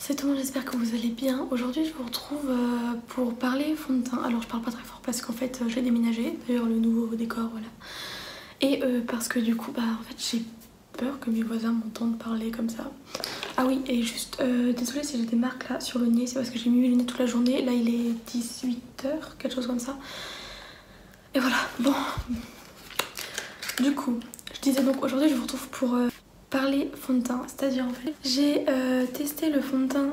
c'est tout le monde, j'espère que vous allez bien. Aujourd'hui je vous retrouve pour parler fond de teint. Alors je parle pas très fort parce qu'en fait j'ai déménagé, d'ailleurs le nouveau décor voilà. Et parce que du coup en fait j'ai peur que mes voisins m'entendent parler comme ça. Ah oui, et juste désolée si j'ai des marques là sur le nez, c'est parce que j'ai mis mes lunettes toute la journée. Là il est 18h, quelque chose comme ça. Et voilà, bon. Du coup, je disais donc aujourd'hui je vous retrouve pour parler fond de teint, c'est-à-dire en fait j'ai testé le fond de teint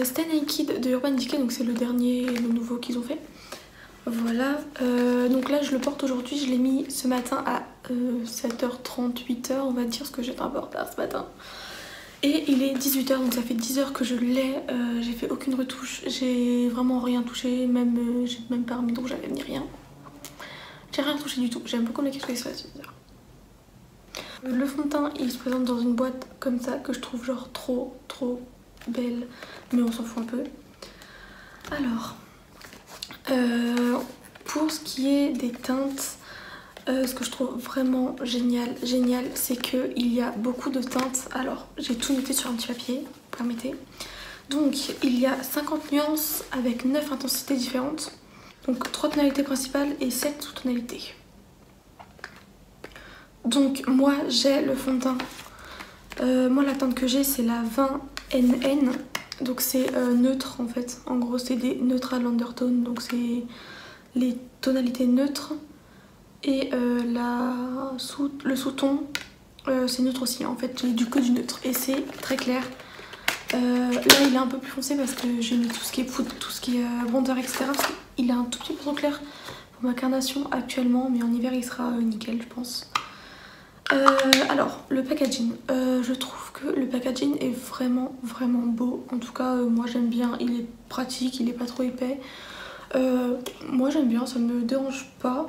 Stay Naked de Urban Decay, donc c'est le dernier, le nouveau qu'ils ont fait. Voilà, donc là je le porte aujourd'hui, je l'ai mis ce matin à 7h30, 8h on va dire, parce que j'étais un peu en retard ce matin. Et il est 18h, donc ça fait 10h que je l'ai, j'ai fait aucune retouche, j'ai vraiment rien touché, même j'ai même pas remis donc j'avais ni rien. J'ai rien touché du tout, j'aime beaucoup le make-up express. Le fond de teint il se présente dans une boîte comme ça que je trouve genre trop belle, mais on s'en fout un peu. Alors, pour ce qui est des teintes, ce que je trouve vraiment génial, c'est qu'il y a beaucoup de teintes. Alors, j'ai tout noté sur un petit papier, permettez. Donc, il y a 50 nuances avec 9 intensités différentes. Donc, 3 tonalités principales et 7 sous-tonalités. Donc moi j'ai le fond de teint, moi la teinte que j'ai c'est la 20NN, donc c'est neutre en fait, en gros c'est des neutral undertone, donc c'est les tonalités neutres et le sous-ton c'est neutre aussi en fait, j'ai que du neutre et c'est très clair. Là il est un peu plus foncé parce que j'ai mis tout ce qui est poudre, tout ce qui est bronzer etc, parce qu'il est un tout petit peu trop clair pour ma carnation actuellement, mais en hiver il sera nickel je pense. Alors le packaging, je trouve que le packaging est vraiment beau, en tout cas moi j'aime bien, il est pratique, il est pas trop épais, moi j'aime bien, ça me dérange pas.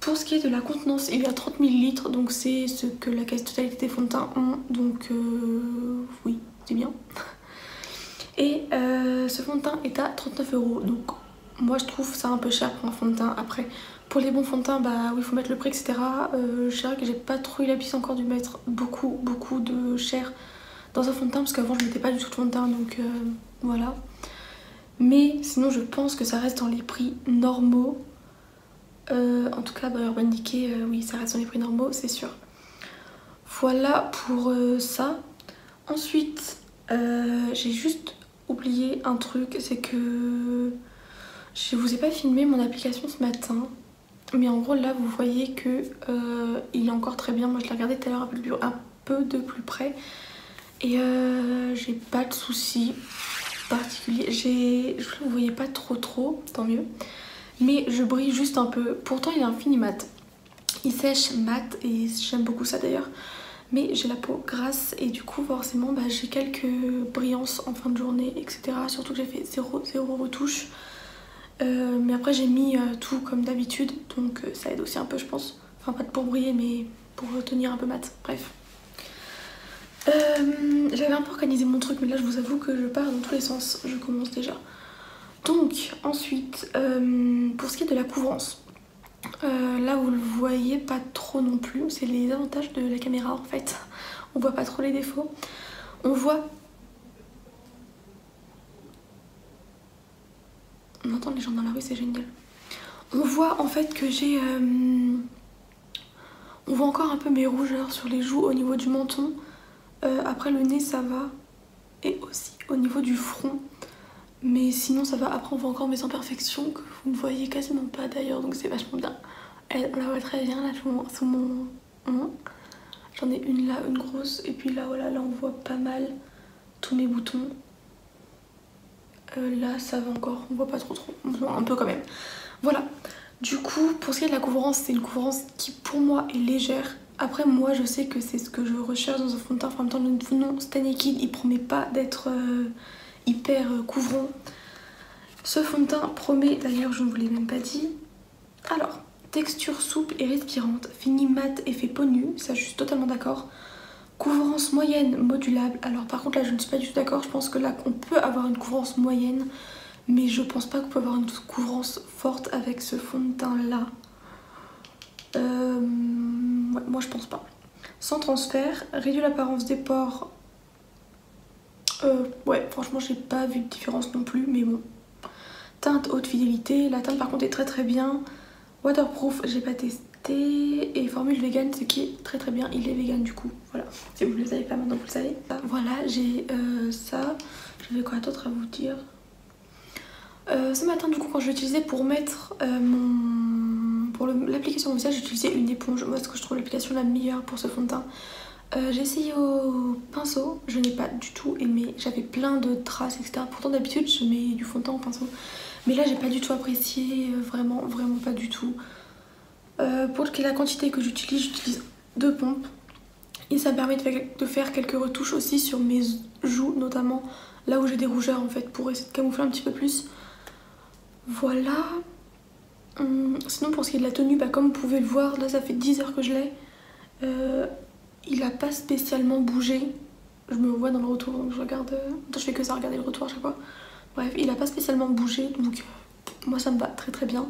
Pour ce qui est de la contenance, il y a 30 ml, donc c'est ce que la quasi-totalité des fonds de teint ont, donc oui c'est bien. Et ce fond de teint est à 39 €, donc moi je trouve ça un peu cher pour un fond de teint. Après pour les bons fonds de teint, bah oui, il faut mettre le prix, etc. Je dirais que j'ai pas trop eu l'habitude encore de mettre beaucoup de cher dans un fond de teint, parce qu'avant je mettais pas du tout de fond de teint, donc voilà. Mais sinon je pense que ça reste dans les prix normaux. En tout cas Urban Decay, oui ça reste dans les prix normaux, c'est sûr. Voilà pour ça. Ensuite j'ai juste oublié un truc, c'est que je vous ai pas filmé mon application ce matin. Mais en gros là vous voyez que il est encore très bien, moi je l'ai regardé tout à l'heure un peu de plus près. Et j'ai pas de soucis particuliers, je ne voyais pas trop, tant mieux. Mais je brille juste un peu, pourtant il est infini mat. Il sèche mat et j'aime beaucoup ça d'ailleurs. Mais j'ai la peau grasse et du coup forcément j'ai quelques brillances en fin de journée etc. Surtout que j'ai fait zéro retouche. Mais après j'ai mis tout comme d'habitude, donc ça aide aussi un peu je pense. Enfin pas pour briller mais pour tenir un peu mat, bref. J'avais un peu organisé mon truc mais là je vous avoue que je pars dans tous les sens, je commence déjà. Donc ensuite, pour ce qui est de la couvrance, là vous le voyez pas trop non plus, c'est les avantages de la caméra en fait. On voit pas trop les défauts, on voit... On entend les gens dans la rue, c'est génial. On voit en fait que j'ai... On voit encore un peu mes rougeurs sur les joues au niveau du menton. Après le nez ça va. Et aussi au niveau du front. Mais sinon ça va. Après on voit encore mes imperfections que vous ne voyez quasiment pas d'ailleurs. Donc c'est vachement bien. On la voit très bien là sous mon... J'en ai une là, une grosse. Et puis là voilà, là on voit pas mal tous mes boutons. Là ça va encore, on voit pas trop, un peu quand même. Voilà, du coup pour ce qui est de la couvrance, c'est une couvrance qui pour moi est légère. Après moi je sais que c'est ce que je recherche dans un fond de teint. Enfin, en même temps le nom Stay Naked il promet pas d'être hyper couvrant. Ce fond de teint promet, d'ailleurs je ne vous l'ai même pas dit. Alors, texture souple et respirante, fini mat effet peau nue, ça je suis totalement d'accord. Couvrance moyenne modulable, alors par contre là je ne suis pas du tout d'accord, je pense que là on peut avoir une couvrance moyenne, mais je pense pas qu'on peut avoir une couvrance forte avec ce fond de teint là. Ouais, moi je pense pas. Sans transfert, réduit l'apparence des pores Ouais, franchement j'ai pas vu de différence non plus, mais bon. Teinte haute fidélité, la teinte par contre est très très bien. Waterproof, j'ai pas testé. Et formule vegan, ce qui est très très bien, il est vegan du coup. Voilà, si vous le savez pas maintenant vous le savez. Voilà, j'ai ça. J'avais quoi d'autre à vous dire? Ce matin du coup quand je l'utilisais pour mettre pour l'application au visage, j'utilisais une éponge. Moi, ce que je trouve l'application la meilleure pour ce fond de teint. J'ai essayé au pinceau, je n'ai pas du tout aimé, j'avais plein de traces etc. Pourtant d'habitude je mets du fond de teint au pinceau, mais là j'ai pas du tout apprécié, vraiment pas du tout. Pour la quantité que j'utilise 2 pompes et ça me permet de faire quelques retouches aussi sur mes joues, notamment là où j'ai des rougeurs en fait, pour essayer de camoufler un petit peu plus. Voilà. Sinon pour ce qui est de la tenue, comme vous pouvez le voir, là ça fait 10 heures que je l'ai. Il a pas spécialement bougé. Je me vois dans le retour donc je regarde. Je fais que ça, regarder le retour à chaque fois. Bref, il a pas spécialement bougé donc moi ça me va très très bien.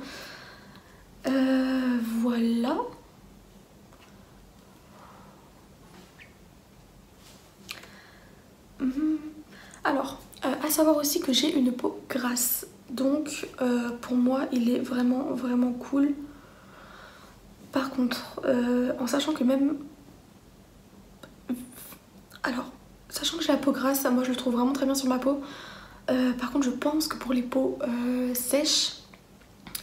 Voilà. Alors, à savoir aussi que j'ai une peau grasse. Donc pour moi il est vraiment cool. Par contre, en sachant que même... Alors, sachant que j'ai la peau grasse, moi je le trouve vraiment très bien sur ma peau. Par contre je pense que pour les peaux sèches,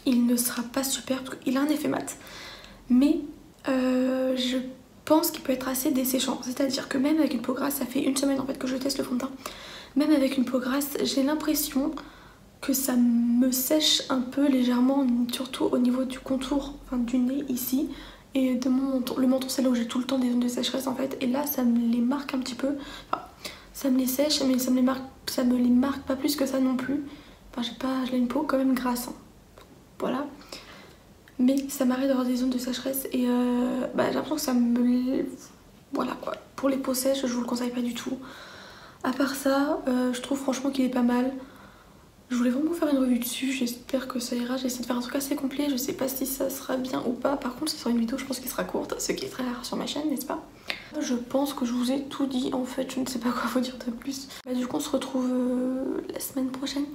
il ne sera pas super parce qu'il a un effet mat. Mais je pense qu'il peut être assez desséchant. C'est-à-dire que même avec une peau grasse, ça fait une semaine en fait que je teste le fond de teint. Même avec une peau grasse, j'ai l'impression que ça me sèche un peu légèrement, surtout au niveau du contour, enfin du nez ici. Et de mon menton. Le menton c'est là où j'ai tout le temps des zones de sécheresse en fait. Et là ça me les marque un petit peu. Enfin, ça me les sèche mais ça me les marque pas plus que ça non plus. Enfin j'ai une peau quand même grasse. Hein. Voilà. Mais ça m'arrête d'avoir des zones de sécheresse. Et j'ai l'impression que ça me... Voilà quoi. Pour les peaux sèches je vous le conseille pas du tout. À part ça, je trouve franchement qu'il est pas mal. Je voulais vraiment faire une revue dessus, j'espère que ça ira. J'ai essayé de faire un truc assez complet, je sais pas si ça sera bien ou pas. Par contre, ce sera une vidéo, je pense qu'elle sera courte, ce qui est très rare sur ma chaîne, n'est-ce pas? Je pense que je vous ai tout dit en fait, je ne sais pas quoi vous dire de plus. Du coup, on se retrouve la semaine prochaine.